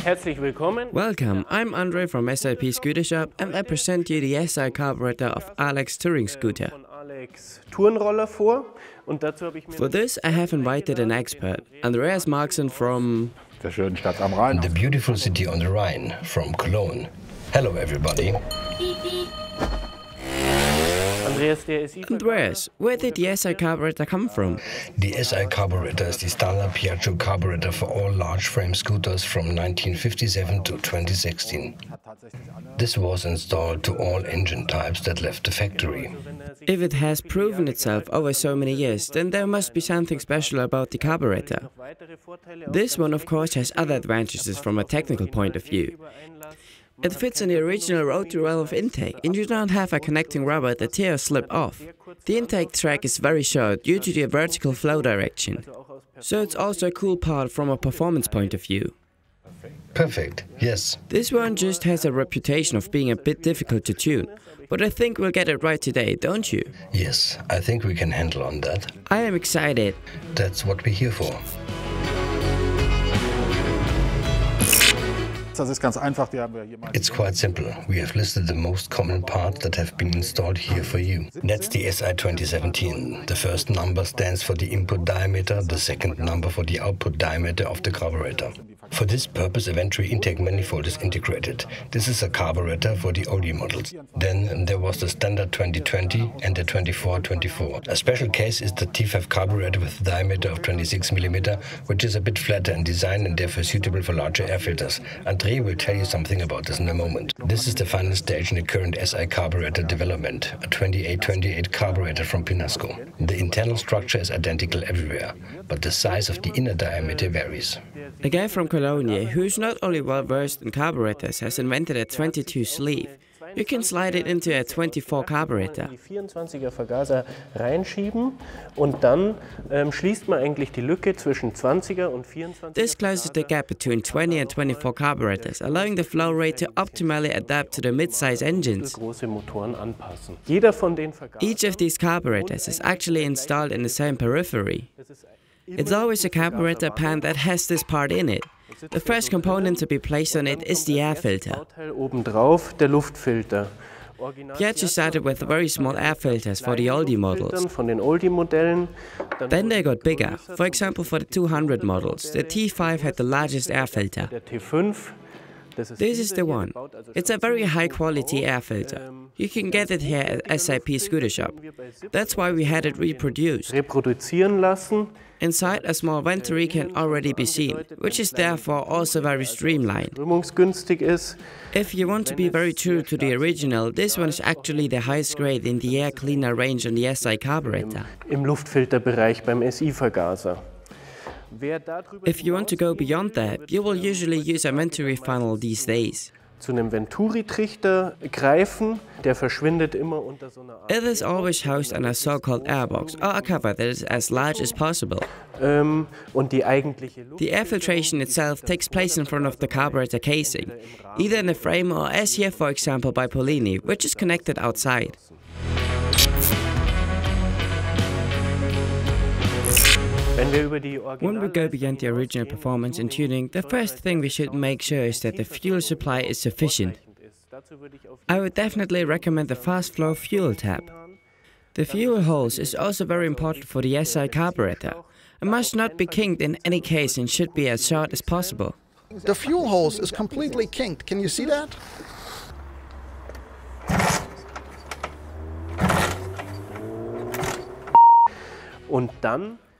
Welcome, I'm Andre from SIP Scooter Shop and I present you the SI carburetor of Alex Touring Scooter. For this I have invited an expert, Andreas Marxen from the beautiful city on the Rhine, from Cologne. Hello everybody. Andreas, where did the SI carburetor come from? The SI carburetor is the standard Piaggio carburetor for all large frame scooters from 1957 to 2016. This was installed to all engine types that left the factory. If it has proven itself over so many years, then there must be something special about the carburetor. This one of course has other advantages from a technical point of view. It fits in the original rotary valve intake and you don't have a connecting rubber that tear or slip off. The intake track is very short due to the vertical flow direction. So it's also a cool part from a performance point of view. Perfect, yes. This one just has a reputation of being a bit difficult to tune. But I think we'll get it right today, don't you? Yes, I think we can handle on that. I am excited. That's what we're here for. It's quite simple. We have listed the most common parts that have been installed here for you. That's the SI 2017. The first number stands for the input diameter, the second number for the output diameter of the carburetor. For this purpose, a venturi intake manifold is integrated. This is a carburetor for the oldie models. Then there was the standard 2020 and the 2424. A special case is the T5 carburetor with a diameter of 26 mm, which is a bit flatter in design and therefore suitable for larger air filters. Andre will tell you something about this in a moment. This is the final stage in the current SI carburetor development, a 2828 carburetor from Pinasco. The internal structure is identical everywhere, but the size of the inner diameter varies. A guy from Cologne, who's not only well versed in carburetors, has invented a 22 sleeve. You can slide it into a 24 carburetor. This closes the gap between 20 and 24 carburetors, allowing the flow rate to optimally adapt to the mid-size engines. Each of these carburetors is actually installed in the same periphery. It's always a carburetor pan that has this part in it. The first component to be placed on it is the air filter. Piaggio started with very small air filters for the oldie models. Then they got bigger. For example, for the 200 models, the T5 had the largest air filter. This is the one. It's a very high-quality air filter. You can get it here at SIP Scooter Shop. That's why we had it reproduced. Inside, a small venturi can already be seen, which is therefore also very streamlined. If you want to be very true to the original, this one is actually the highest grade in the air cleaner range on the SI carburetor. If you want to go beyond that, you will usually use a venturi funnel these days. It is always housed in a so-called airbox, or a cover that is as large as possible. The air filtration itself takes place in front of the carburetor casing, either in the frame or as here for example by Polini, which is connected outside. When we go beyond the original performance and tuning, the first thing we should make sure is that the fuel supply is sufficient. I would definitely recommend the fast flow fuel tap. The fuel hose is also very important for the SI carburetor. It must not be kinked in any case and should be as short as possible. The fuel hose is completely kinked. Can you see that?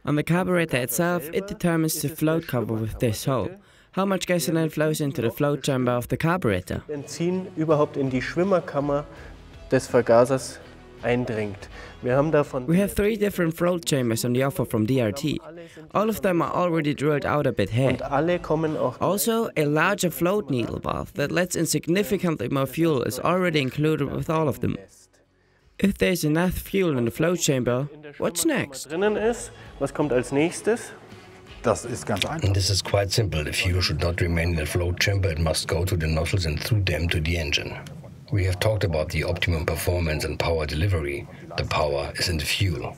On the carburetor itself, it determines the float cover with this hole. How much gasoline flows into the float chamber of the carburetor. We have 3 different float chambers on the offer from DRT. All of them are already drilled out a bit here. Also, a larger float needle valve that lets in significantly more fuel is already included with all of them. If there's enough fuel in the float chamber, what's next? This is quite simple. The fuel should not remain in the float chamber, it must go to the nozzles and through them to the engine. We have talked about the optimum performance and power delivery. The power is in the fuel.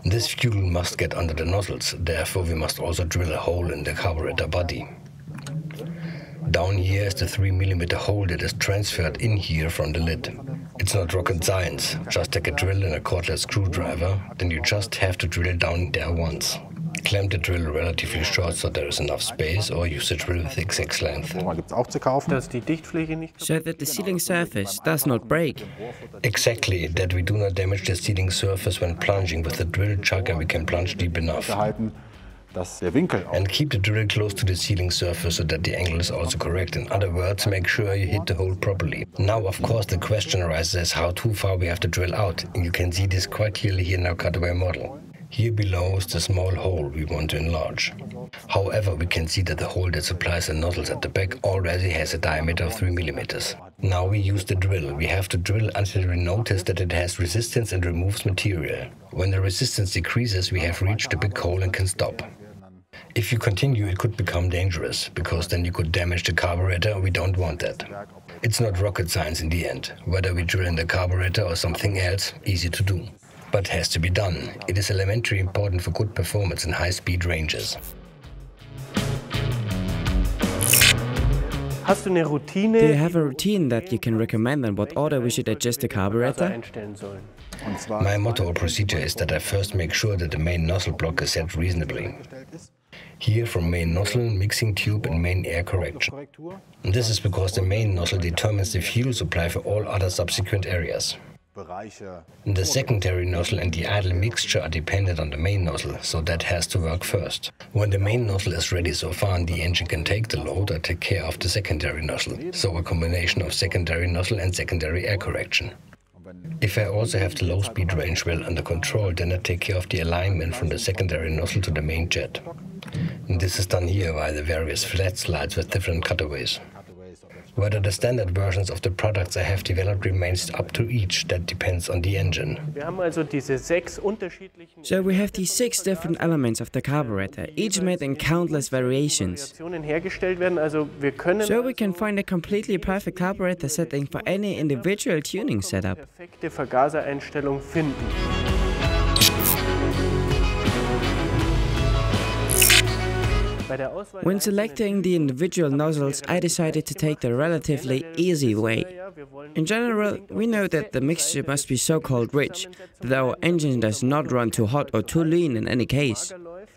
This fuel must get under the nozzles, therefore we must also drill a hole in the carburetor body. Down here is the 3mm hole that is transferred in here from the lid. It's not rocket science, just take a drill and a cordless screwdriver, then you just have to drill down there once. Clamp the drill relatively short so there is enough space, or use a drill with exact length. So that the sealing surface does not break. Exactly, that we do not damage the sealing surface when plunging with the drill chuck, and we can plunge deep enough. And keep the drill close to the sealing surface so that the angle is also correct. In other words, make sure you hit the hole properly. Now, of course, the question arises how too far we have to drill out. And you can see this quite clearly here in our cutaway model. Here below is the small hole we want to enlarge. However, we can see that the hole that supplies the nozzles at the back already has a diameter of 3mm. Now we use the drill. We have to drill until we notice that it has resistance and removes material. When the resistance decreases, we have reached the big hole and can stop. If you continue, it could become dangerous, because then you could damage the carburetor. We don't want that. It's not rocket science in the end. Whether we drill in the carburetor or something else, easy to do. But has to be done. It is elementary important for good performance in high-speed ranges. Do you have a routine that you can recommend in what order we should adjust the carburetor? My motto or procedure is that I first make sure that the main nozzle block is set reasonably. Here from main nozzle, mixing tube and main air correction. And this is because the main nozzle determines the fuel supply for all other subsequent areas. The secondary nozzle and the idle mixture are dependent on the main nozzle, so that has to work first. When the main nozzle is ready so far and the engine can take the load, I take care of the secondary nozzle, so a combination of secondary nozzle and secondary air correction. If I also have the low speed range well under control, then I take care of the alignment from the secondary nozzle to the main jet. And this is done here via the various flat slides with different cutaways. Whether the standard versions of the products I have developed remains up to each, that depends on the engine. So we have these 6 different elements of the carburetor, each made in countless variations. So we can find a completely perfect carburetor setting for any individual tuning setup. When selecting the individual nozzles, I decided to take the relatively easy way. In general, we know that the mixture must be so-called rich, that our engine does not run too hot or too lean in any case.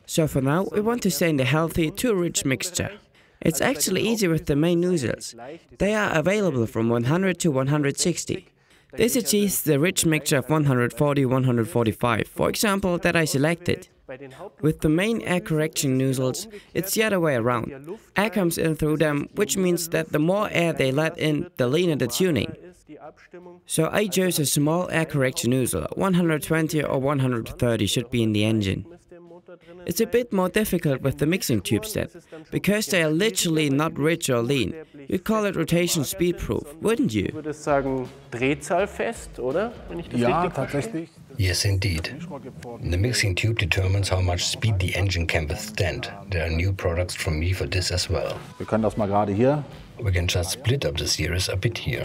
So for now, we want to stay in the healthy, too rich mixture. It's actually easy with the main nozzles. They are available from 100 to 160. This achieves the rich mixture of 140-145, for example, that I selected. With the main air correction nozzles, it's the other way around. Air comes in through them, which means that the more air they let in, the leaner the tuning. So I chose a small air correction nozzle, 120 or 130 should be in the engine. It's a bit more difficult with the mixing tube set, because they are literally not rich or lean. You'd call it rotation speed proof, wouldn't you? Yes, indeed. The mixing tube determines how much speed the engine can withstand. There are new products from me for this as well. We can just split up the series a bit here.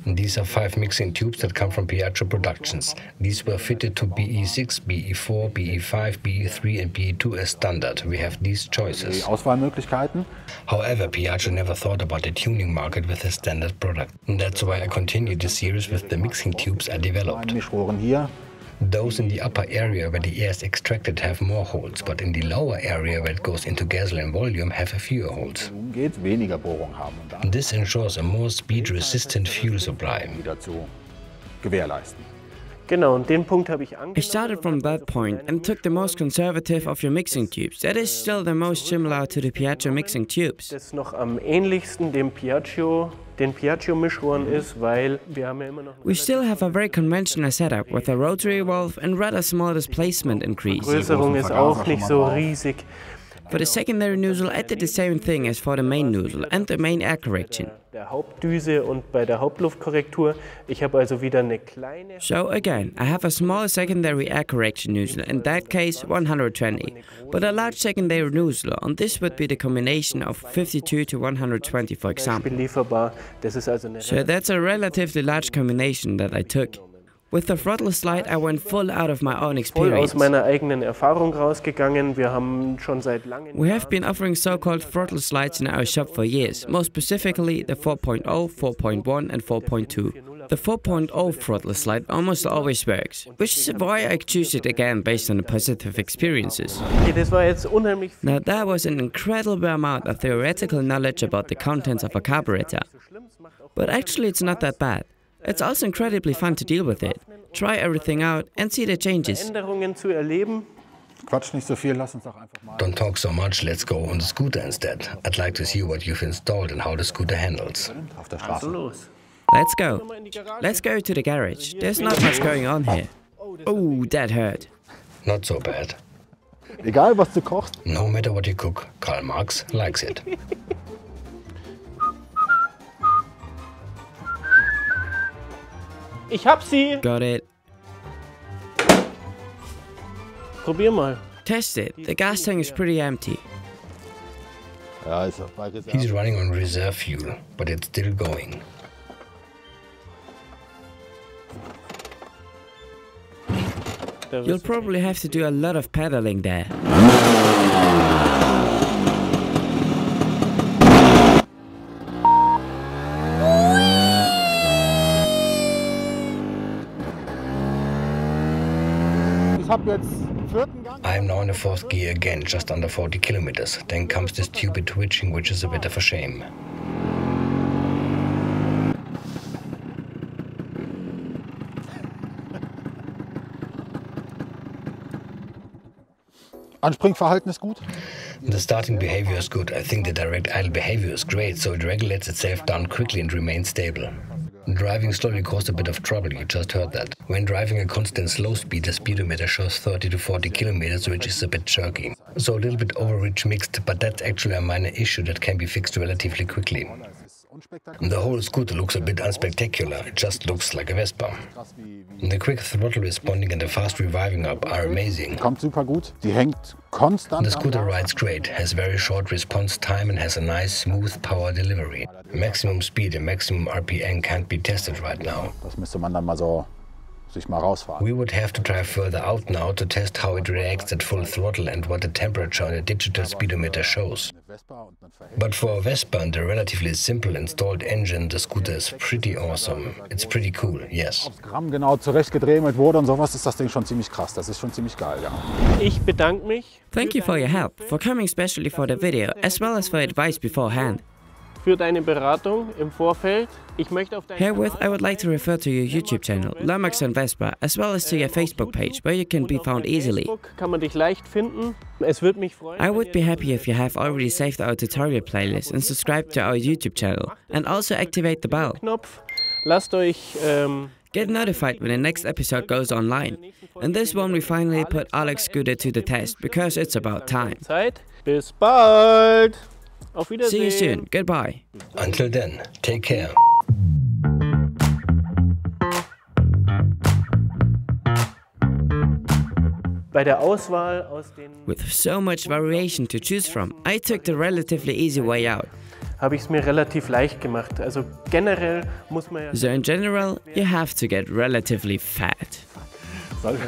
These are 5 mixing tubes that come from Piaggio Productions. These were fitted to BE6, BE4, BE5, BE3 and BE2 as standard. We have these choices. However, Piaggio never thought about the tuning market with a standard product. And that's why I continued the series with the mixing tubes I developed. Those in the upper area where the air is extracted have more holes, but in the lower area where it goes into gasoline volume have a fewer holes. This ensures a more speed-resistant fuel supply. I started from that point and took the most conservative of your mixing tubes. That is still the most similar to the Piaggio mixing tubes. We still have a very conventional setup with a rotary valve and rather small displacement increase. For the secondary nozzle, I did the same thing as for the main nozzle and the main air correction. So again, I have a small secondary air correction nozzle, in that case 120, but a large secondary nozzle, and this would be the combination of 52 to 120 for example. So that's a relatively large combination that I took. With the throttle slide, I went full out of my own Voll experience. aus meiner eigenen Erfahrung rausgegangen. Wir haben schon seit langem We have been offering so-called throttle slides in our shop for years, more specifically the 4.0, 4.1 and 4.2. The 4.0 throttle slide almost always works, which is why I choose it again based on the positive experiences. Das war jetzt unheimlich viel. Now that was an incredible amount of theoretical knowledge about the contents of a carburetor. But actually it's not that bad. It's also incredibly fun to deal with it. Try everything out and see the changes. Änderungen zu erleben. Quatsch nicht so viel, lass uns doch einfach mal. Don't talk so much, let's go on the scooter instead. I'd like to see what you've installed and how the scooter handles. Auf der So Straße. los. Let's go. Let's go to the garage. There's not much going on here. Oh, that hurt. Not so bad. Egal, was du kochst. No matter what you cook, Karl Marx likes it. Ich hab sie. Got it. Probier mal. Test it. The gas tank is pretty empty. Ja, ist bei Reserve. He's running on reserve fuel, but it's still going. You'll probably have to do a lot of pedaling there. Ich hab jetzt vierten Gang. I'm now in the fourth gear again, just under 40 kilometers. Then comes the stupid twitching, which is a bit of a shame. Anspringverhalten ist gut. The starting behavior is good. I think the direct idle behavior is great, so it regulates itself down quickly and remains stable. Driving slowly caused a bit of trouble, you just heard that. When driving a constant slow speed, the speedometer shows 30 to 40 kilometers, which is a bit jerky. So a little bit overreach mixed, but that's actually a minor issue that can be fixed relatively quickly. The whole scooter looks a bit unspectacular, it just looks like a Vespa. The quick throttle responding and the fast reviving up are amazing. Kommt super gut. Die hängt konstant. The scooter rides great, has very short response time and has a nice smooth power delivery. Maximum speed and maximum RPM can't be tested right now. Das müsste man dann mal so sich mal rausfahren. We would have to drive further out now to test how it reacts at full throttle and what the temperature on the digital speedometer shows. But for a Vespa and a relatively simple installed engine, the scooter is pretty awesome. It's pretty cool, yes. Gramm genau zurechtgedremelt wurde und sowas, ist das Ding schon ziemlich krass. Das ist schon ziemlich geil, ja. Ich bedanke mich. Thank you for your help, for coming especially for the video, as well as for advice beforehand. Für deine Beratung im Vorfeld. Ich möchte auf deinen Herewith, I would like to refer to your YouTube channel, Lomax and Vespa, as well as to your Facebook page, where you can be found easily. Kann man dich leicht finden. Es würde mich freuen. I would be happy if you have already saved our tutorial playlist and subscribed to our YouTube channel, and also activate the bell. Knopf. Lasst euch Get notified when the next episode goes online. And this one we finally put Alex Scooter to the test, because it's about time. Zeit. Bis bald. Auf Wiedersehen. See you soon. Goodbye. Until then, take care. Bei der Auswahl aus den With so much variation to choose from, I took the relatively easy way out. habe ich es mir relativ leicht gemacht. Also generell muss man ja So in general, you have to get relatively fat. Soll